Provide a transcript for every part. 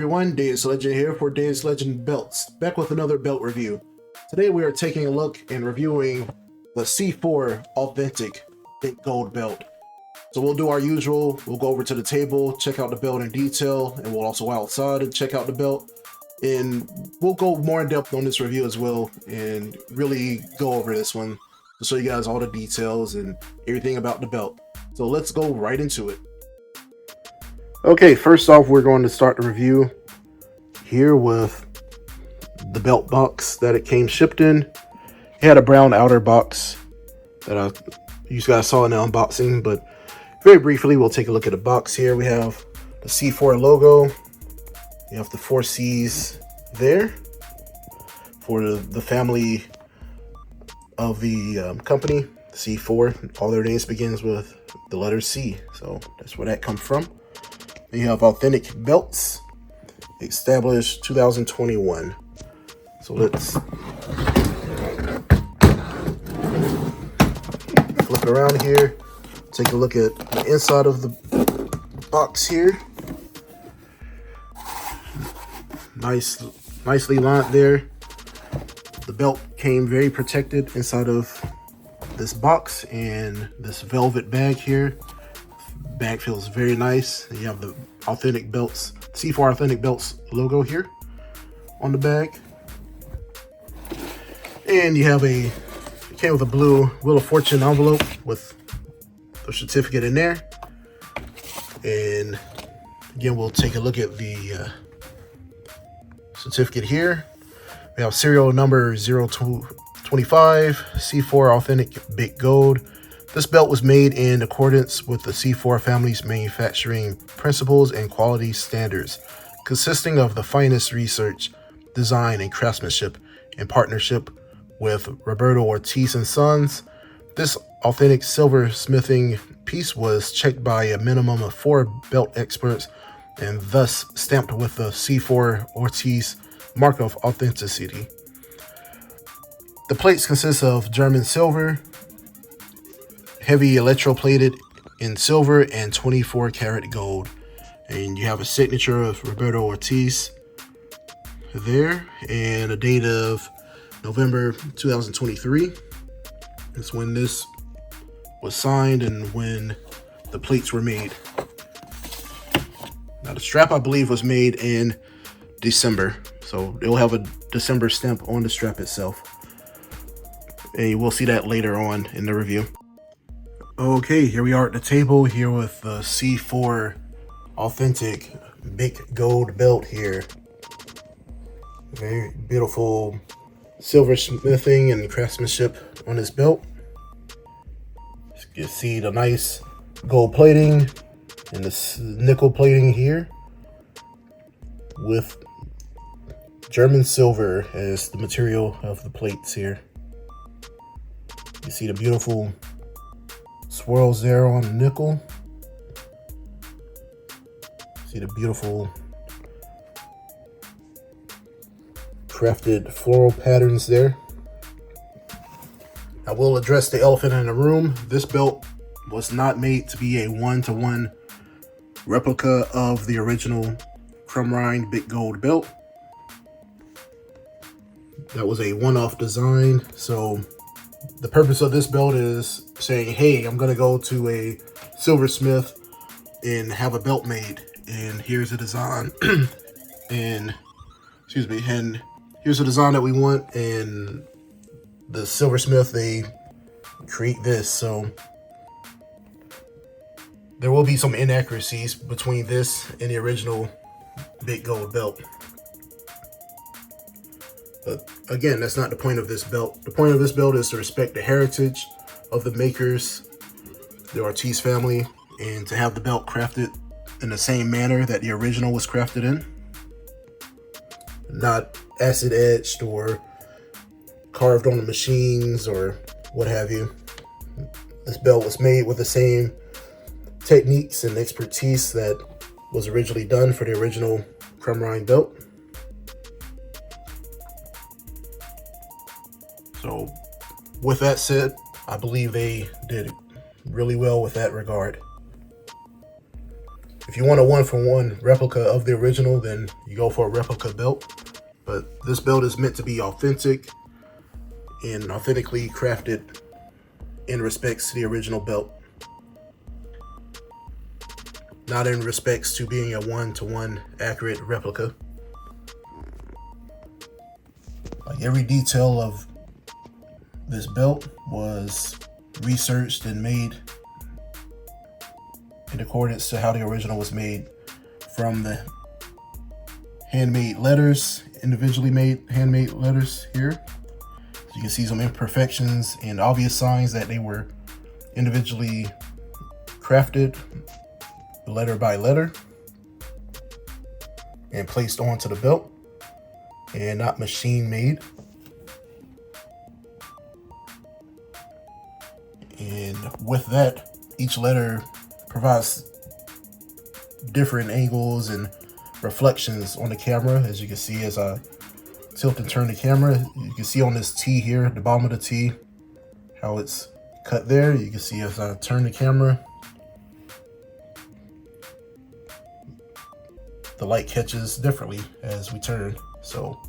everyone, Deus Legend here for Deus Legend Belts, back with another belt review. Today we are taking a look and reviewing the C4 Authentic Thick Gold Belt. So we'll do our usual, we'll go over to the table, check out the belt in detail, and we'll also go outside and check out the belt. And we'll go more in depth on this review as well, and really go over this one to show you guys all the details and everything about the belt. So let's go right into it. Okay, first off, we're going to start the review here with the belt box that it came shipped in. It had a brown outer box that you guys saw in the unboxing, but very briefly, we'll take a look at the box here. We have the C4 logo. You have the 4 C's there for the family of the company, C4. All their names begins with the letter C, so that's where that comes from. Then you have Authentic Belts, established 2021. So let's flip around here, take a look at the inside of the box here. Nicely lined there. The belt came very protected inside of this box and this velvet bag here. Bag feels very nice. You have the Authentic Belts, C4 Authentic Belts logo here on the bag. And you have it came with a blue Wheel of Fortune envelope with the certificate in there. And again, we'll take a look at the certificate here. We have serial number 0225, C4 Authentic Big Gold. This belt was made in accordance with the C4 family's manufacturing principles and quality standards, consisting of the finest research, design, and craftsmanship in partnership with Roberto Ortiz and Sons. This authentic silversmithing piece was checked by a minimum of 4 belt experts and thus stamped with the C4 Ortiz mark of authenticity. The plates consist of German silver, heavy electroplated in silver, and 24 karat gold. And you have a signature of Roberto Ortiz there, and a date of November 2023. That's when this was signed and when the plates were made. Now the strap, I believe, was made in December, so it'll have a December stamp on the strap itself, and we'll see that later on in the review. Okay, here we are at the table here with the C4 Authentic Big Gold Belt here. Very beautiful silversmithing and craftsmanship on this belt. You can see the nice gold plating and the nickel plating here with German silver as the material of the plates here. You see the beautiful swirls there on the nickel. See the beautiful crafted floral patterns there. I will address the elephant in the room. This belt was not made to be a one-to-one replica of the original Crumrine Big Gold Belt. That was a one-off design. So the purpose of this belt is saying, hey, I'm gonna go to a silversmith and have a belt made, and here's a design and here's a design that we want, and the silversmith, they create this. So there will be some inaccuracies between this and the original Big Gold Belt. But again, that's not the point of this belt. The point of this belt is to respect the heritage of the makers, the Ortiz family, and to have the belt crafted in the same manner that the original was crafted in. Not acid etched or carved on the machines or what have you. This belt was made with the same techniques and expertise that was originally done for the original Crumrine belt. So with that said, I believe they did really well with that regard. If you want a one-for-one replica of the original, then you go for a replica belt. But this belt is meant to be authentic and authentically crafted in respects to the original belt, not in respects to being a one-to-one accurate replica. Like, every detail of this belt was researched and made in accordance to how the original was made, from the handmade letters, individually made handmade letters here. So you can see some imperfections and obvious signs that they were individually crafted letter by letter and placed onto the belt and not machine made. And with that, each letter provides different angles and reflections on the camera. As you can see, as I tilt and turn the camera, you can see on this T here, at the bottom of the T, how it's cut there. You can see as I turn the camera, the light catches differently as we turn. So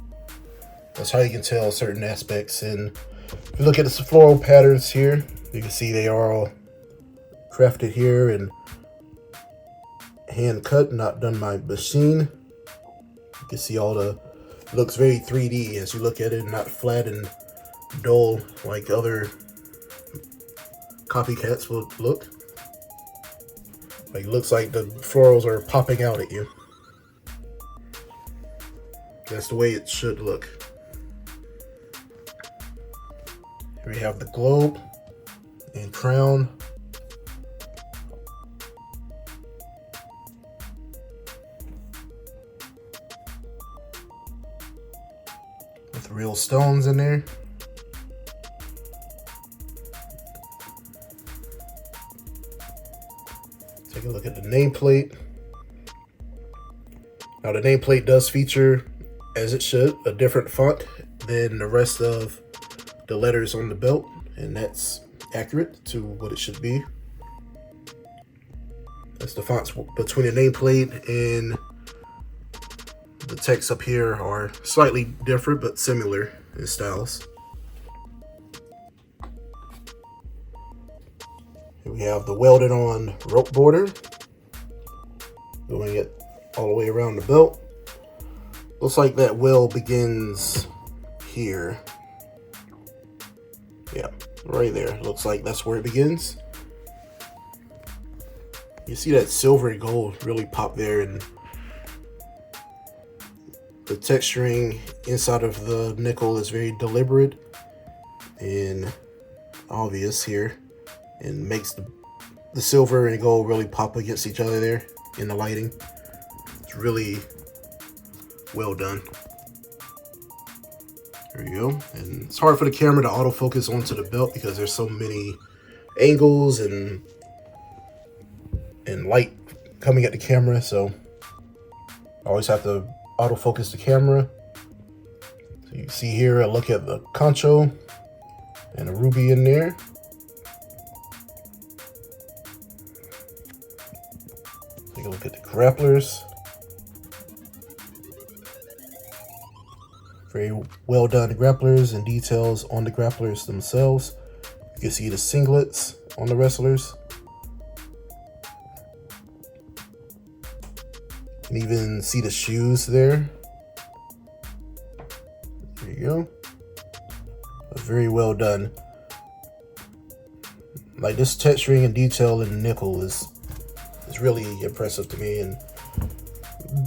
that's how you can tell certain aspects. And if you look at the floral patterns here, you can see they are all crafted here and hand cut, not done by machine. You can see all the, looks very 3D as you look at it, not flat and dull like other copycats will look. Like, it looks like the florals are popping out at you. That's the way it should look. Here we have the globe and crown. With real stones in there. Take a look at the nameplate. Now the nameplate does feature, as it should, a different font than the rest of the letters on the belt, and that's accurate to what it should be. That's the fonts between the nameplate and the text up here are slightly different but similar in styles. Here we have the welded on rope border, going it all the way around the belt. Looks like that weld begins here. Yeah, right there. Looks like that's where it begins. You see that silver and gold really pop there, and the texturing inside of the nickel is very deliberate and obvious here, and makes the silver and gold really pop against each other there in the lighting. It's really well done. There you go. And it's hard for the camera to autofocus onto the belt because there's so many angles and light coming at the camera, so I always have to autofocus the camera. So you can see here, I look at the concho and a ruby in there. Take a look at the grapplers. Very well done grapplers and details on the grapplers themselves. You can see the singlets on the wrestlers. You can even see the shoes there. There you go. Very well done. Like, this texturing and detail in the nickel is really impressive to me, and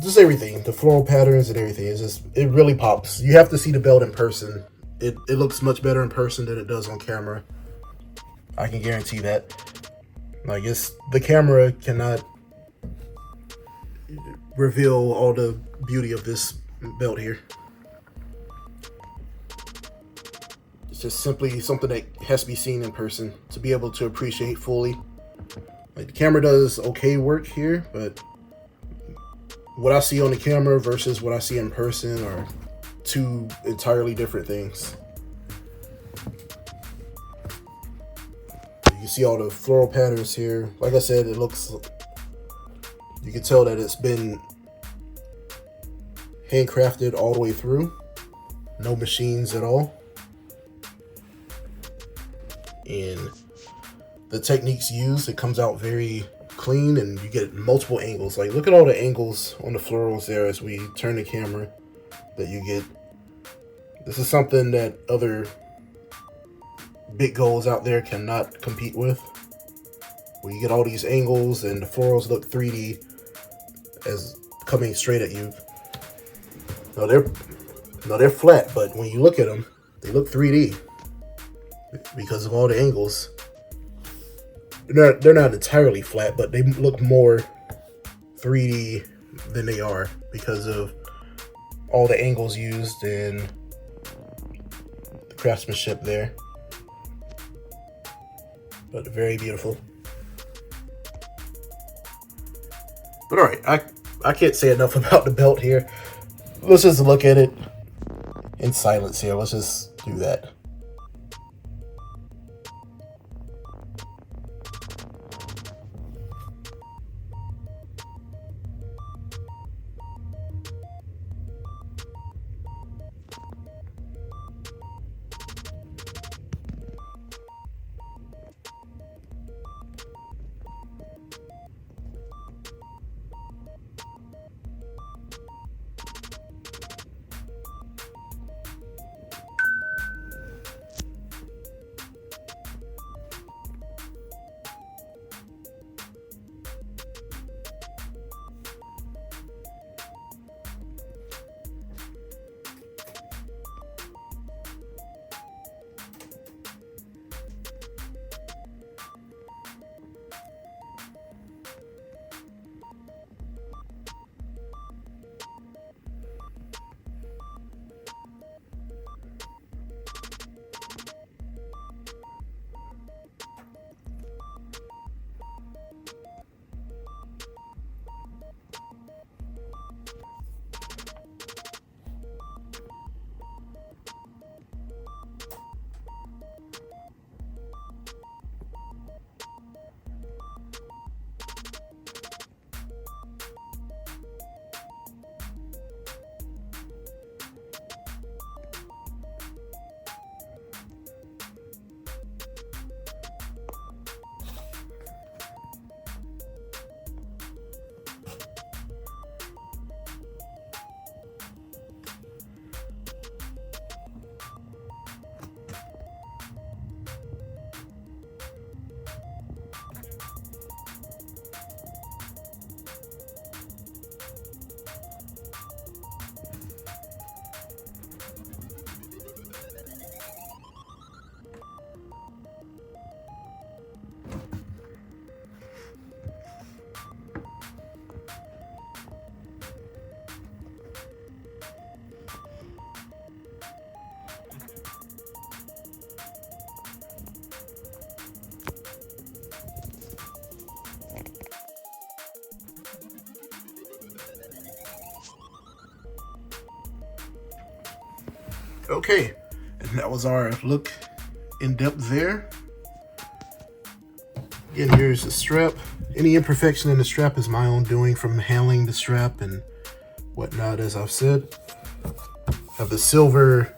just everything, the floral patterns and everything, is just, it really pops. You have to see the belt in person. It looks much better in person than it does on camera. I can guarantee that. Like, the camera cannot reveal all the beauty of this belt here. It's just simply something that has to be seen in person to be able to appreciate fully. Like, the camera does okay work here, but what I see on the camera versus what I see in person are two entirely different things. You see all the floral patterns here. Like I said, it looks You can tell that it's been handcrafted all the way through. No machines at all. And the techniques used, it comes out very clean, and you get multiple angles. Like, look at all the angles on the florals there as we turn the camera that you get. This is something that other big golds out there cannot compete with, where you get all these angles and the florals look 3D as coming straight at you. No, they're flat, but when you look at them, they look 3D because of all the angles. They're not entirely flat, but they look more 3D than they are because of all the angles used and the craftsmanship there. But very beautiful. But all right, I can't say enough about the belt here. Let's just look at it in silence here. Let's just do that. Okay, and that was our look in depth there. Again, here's the strap. Any imperfection in the strap is my own doing from handling the strap and whatnot, as I've said. Have the silver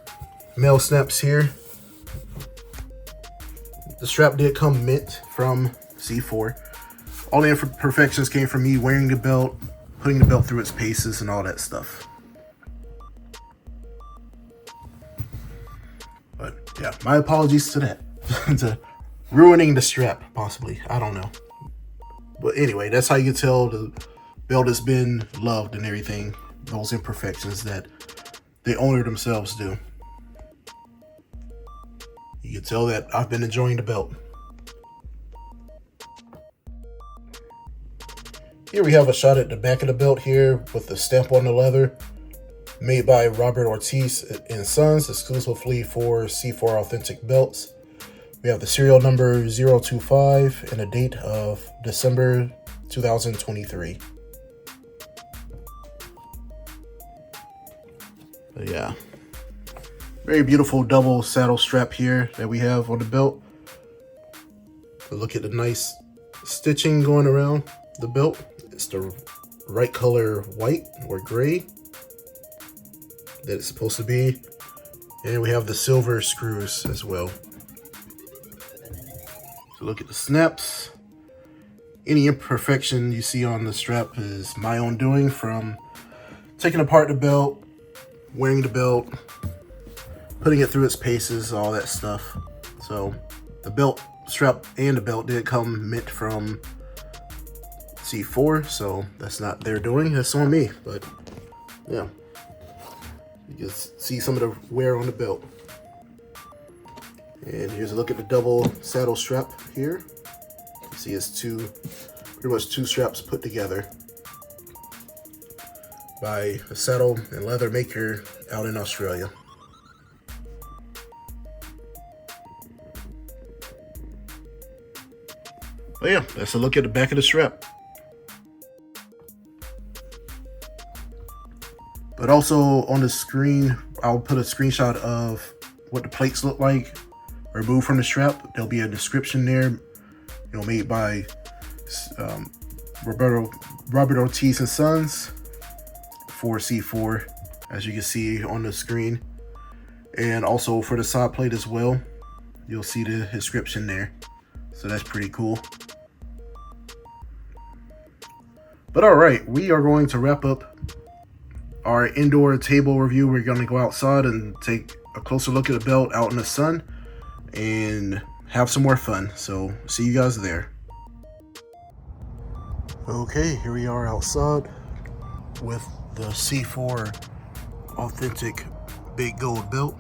male snaps here. The strap did come mint from C4. All the imperfections came from me wearing the belt, putting the belt through its paces and all that stuff. But yeah, my apologies to that. To ruining the strap, possibly. I don't know. But anyway, that's how you can tell the belt has been loved and everything. Those imperfections that the owner themselves do. You can tell that I've been enjoying the belt. Here we have a shot at the back of the belt here with the stamp on the leather. Made by Robert Ortiz and Sons, exclusively for C4 Authentic belts. We have the serial number 025 and a date of December 2023. But yeah, very beautiful double saddle strap here that we have on the belt. But look at the nice stitching going around the belt. It's the right color white or gray that it's supposed to be. And we have the silver screws as well. So look at the snaps. Any imperfection you see on the strap is my own doing, from taking apart the belt, wearing the belt, putting it through its paces, all that stuff. So the belt strap and the belt did come mint from C4, so that's not their doing, that's on me. But yeah, you can see some of the wear on the belt. And here's a look at the double saddle strap here. You see it's pretty much two straps put together by a saddle and leather maker out in Australia. But yeah, that's a look at the back of the strap. But also on the screen, I'll put a screenshot of what the plates look like removed from the strap. There'll be a description there, you know, made by Robert Ortiz and Sons for C4, as you can see on the screen. And also for the side plate as well, you'll see the description there. So that's pretty cool. But all right, we are going to wrap up our indoor table review. We're going to go outside and take a closer look at the belt out in the sun and have some more fun. So see you guys there. Okay, here we are outside with the C4 authentic big gold belt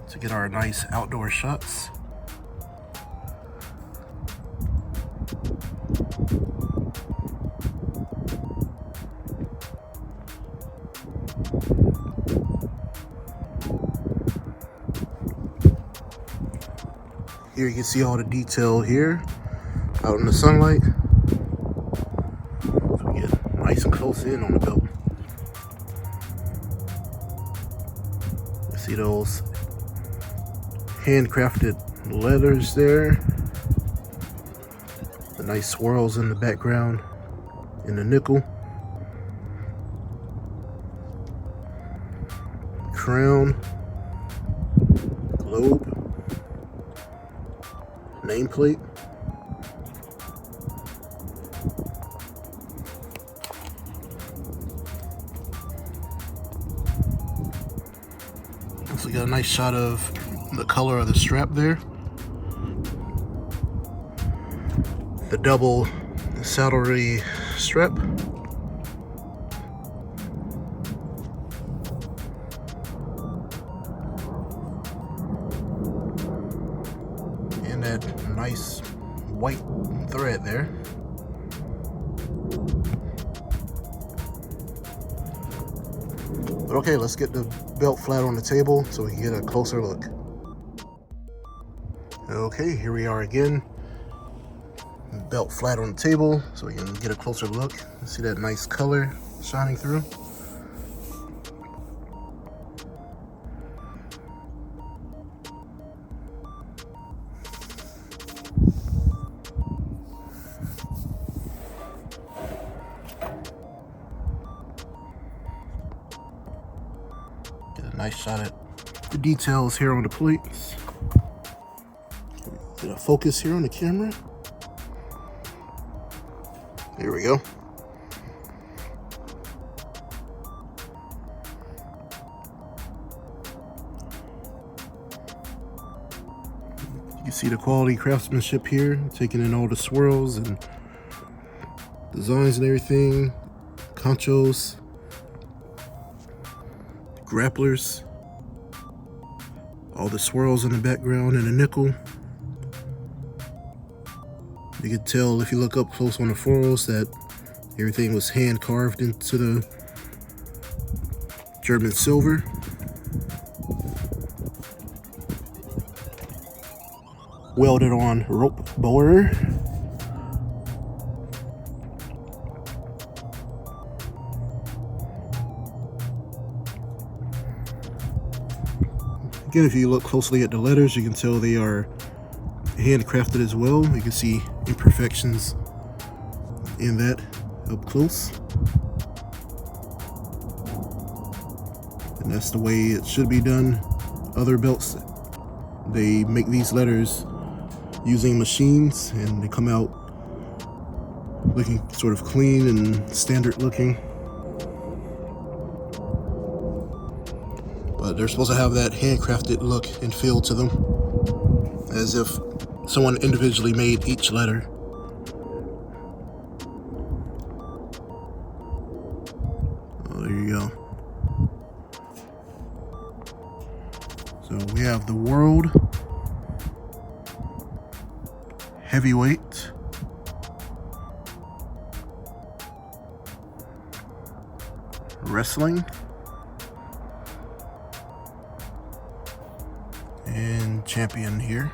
to get our nice outdoor shots. Here you can see all the detail here out in the sunlight. So we get nice and close in on the belt. You see those handcrafted leathers there. The nice swirls in the background in the nickel. Crown, globe, nameplate. Also got a nice shot of the color of the strap there. The double Saddlery strap. And that nice white thread there. But okay, let's get the belt flat on the table so we can get a closer look. Okay, here we are again. Belt flat on the table so we can get a closer look. See that nice color shining through. Get a nice shot at the details here on the plates. Get a focus here on the camera. Here we go. You can see the quality craftsmanship here, taking in all the swirls and designs and everything. Conchos, grapplers, all the swirls in the background and the nickel. You can tell if you look up close on the foils that everything was hand carved into the German silver. Welded on rope borer. Again, if you look closely at the letters, you can tell they are handcrafted as well. You can see imperfections in that up close. And that's the way it should be done. Other belts, they make these letters using machines and they come out looking sort of clean and standard looking. But they're supposed to have that handcrafted look and feel to them, as if someone individually made each letter. Oh, there you go. So we have the World Heavyweight, Wrestling, and Champion here.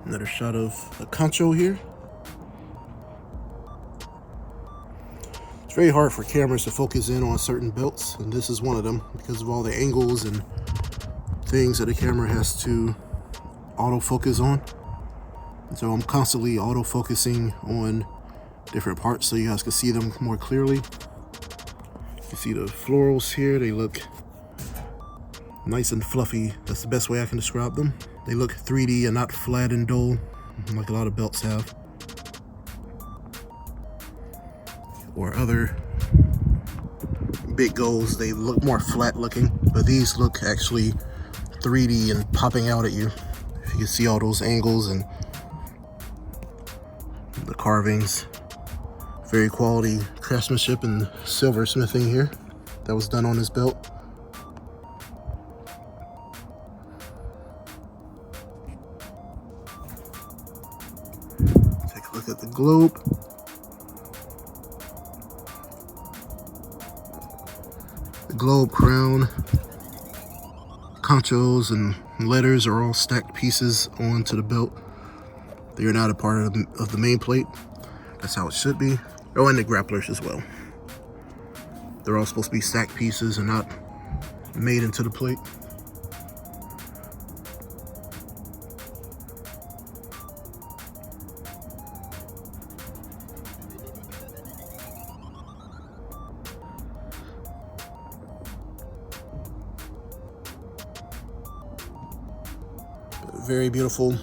Another shot of a concho here. It's very hard for cameras to focus in on certain belts, and this is one of them because of all the angles and things that the camera has to autofocus on. And so I'm constantly autofocusing on different parts so you guys can see them more clearly. You see the florals here, they look nice and fluffy. That's the best way I can describe them. They look 3D and not flat and dull like a lot of belts have. Or other big golds, they look more flat looking, but these look actually 3D and popping out at you. If you can see all those angles and the carvings. Very quality craftsmanship and silversmithing here that was done on this belt. Take a look at the globe. The globe crown, conchos and letters are all stacked pieces onto the belt. They are not a part of the main plate. That's how it should be. Oh, and the grapplers as well. They're all supposed to be stacked pieces and not made into the plate. Very beautiful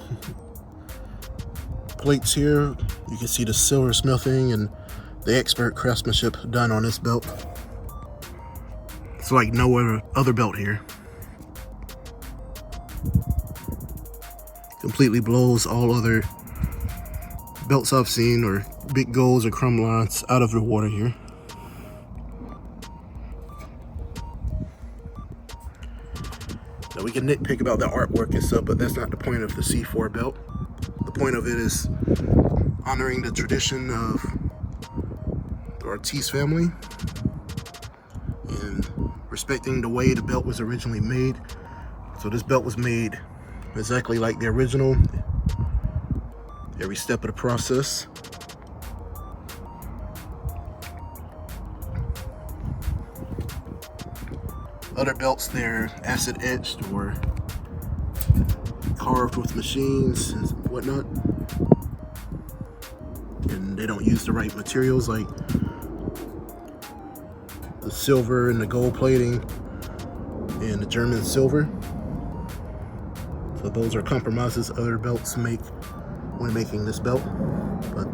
plates here. You can see the silversmithing and the expert craftsmanship done on this belt. It's like no other belt here. Completely blows all other belts I've seen or big golds or crumlines out of the water here. Now we can nitpick about the artwork and stuff, but that's not the point of the C4 belt. The point of it is honoring the tradition of the Ortiz family and respecting the way the belt was originally made. So this belt was made exactly like the original, every step of the process. Other belts, they're acid etched or carved with machines and whatnot, and they don't use the right materials like the silver and the gold plating and the German silver. So those are compromises other belts make when making this belt. But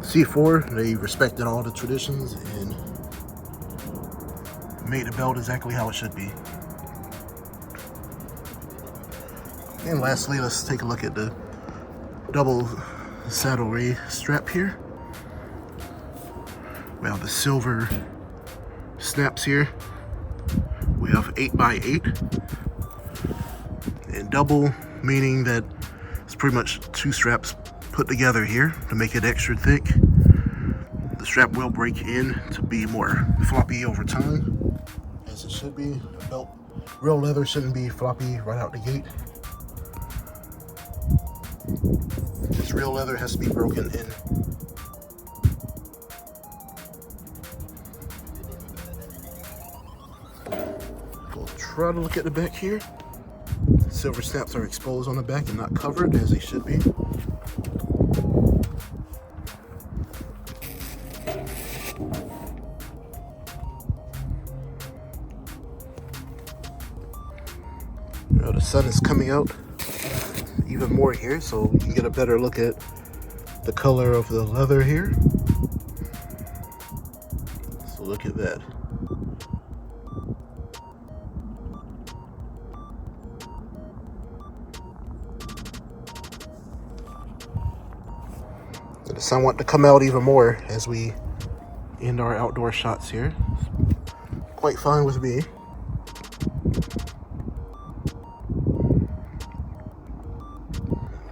C4, they respected all the traditions and made the belt exactly how it should be. And lastly, let's take a look at the double saddlery strap here. We have the silver snaps here. We have 8x8 and double, meaning that it's pretty much two straps put together here to make it extra thick. The strap will break in to be more floppy over time, as it should be. The belt, real leather shouldn't be floppy right out the gate. This real leather has to be broken in. We'll try to look at the back here. silver snaps are exposed on the back and not covered as they should be. The sun is coming out even more here, so you can get a better look at the color of the leather here. So look at that. The sun wants to come out even more as we end our outdoor shots here. Quite fine with me.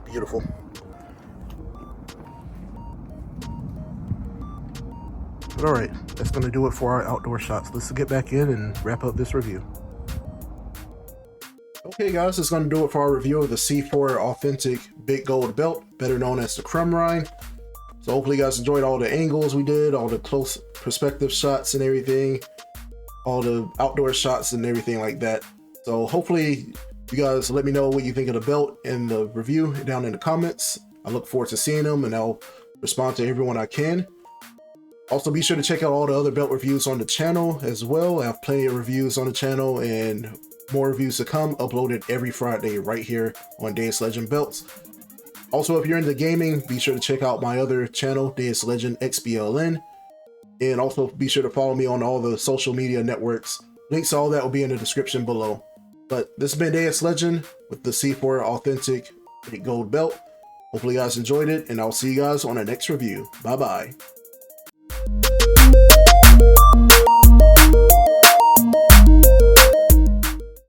Beautiful. But alright, that's going to do it for our outdoor shots. Let's get back in and wrap up this review. Okay guys, that's going to do it for our review of the C4 Authentic Big Gold Belt, better known as the Crumrine. So hopefully you guys enjoyed all the angles we did, all the close perspective shots and everything, all the outdoor shots and everything like that. So hopefully you guys let me know what you think of the belt in the review down in the comments. I look forward to seeing them and I'll respond to everyone I can. Also be sure to check out all the other belt reviews on the channel as well. I have plenty of reviews on the channel and more reviews to come, uploaded every Friday right here on Deus Legend Belts. Also, if you're into gaming, be sure to check out my other channel, Deus Legend XBLN. And also be sure to follow me on all the social media networks. Links to all that will be in the description below. But this has been Deus Legend with the C4 Authentic Big Gold Belt. Hopefully you guys enjoyed it, and I'll see you guys on the next review. Bye-bye.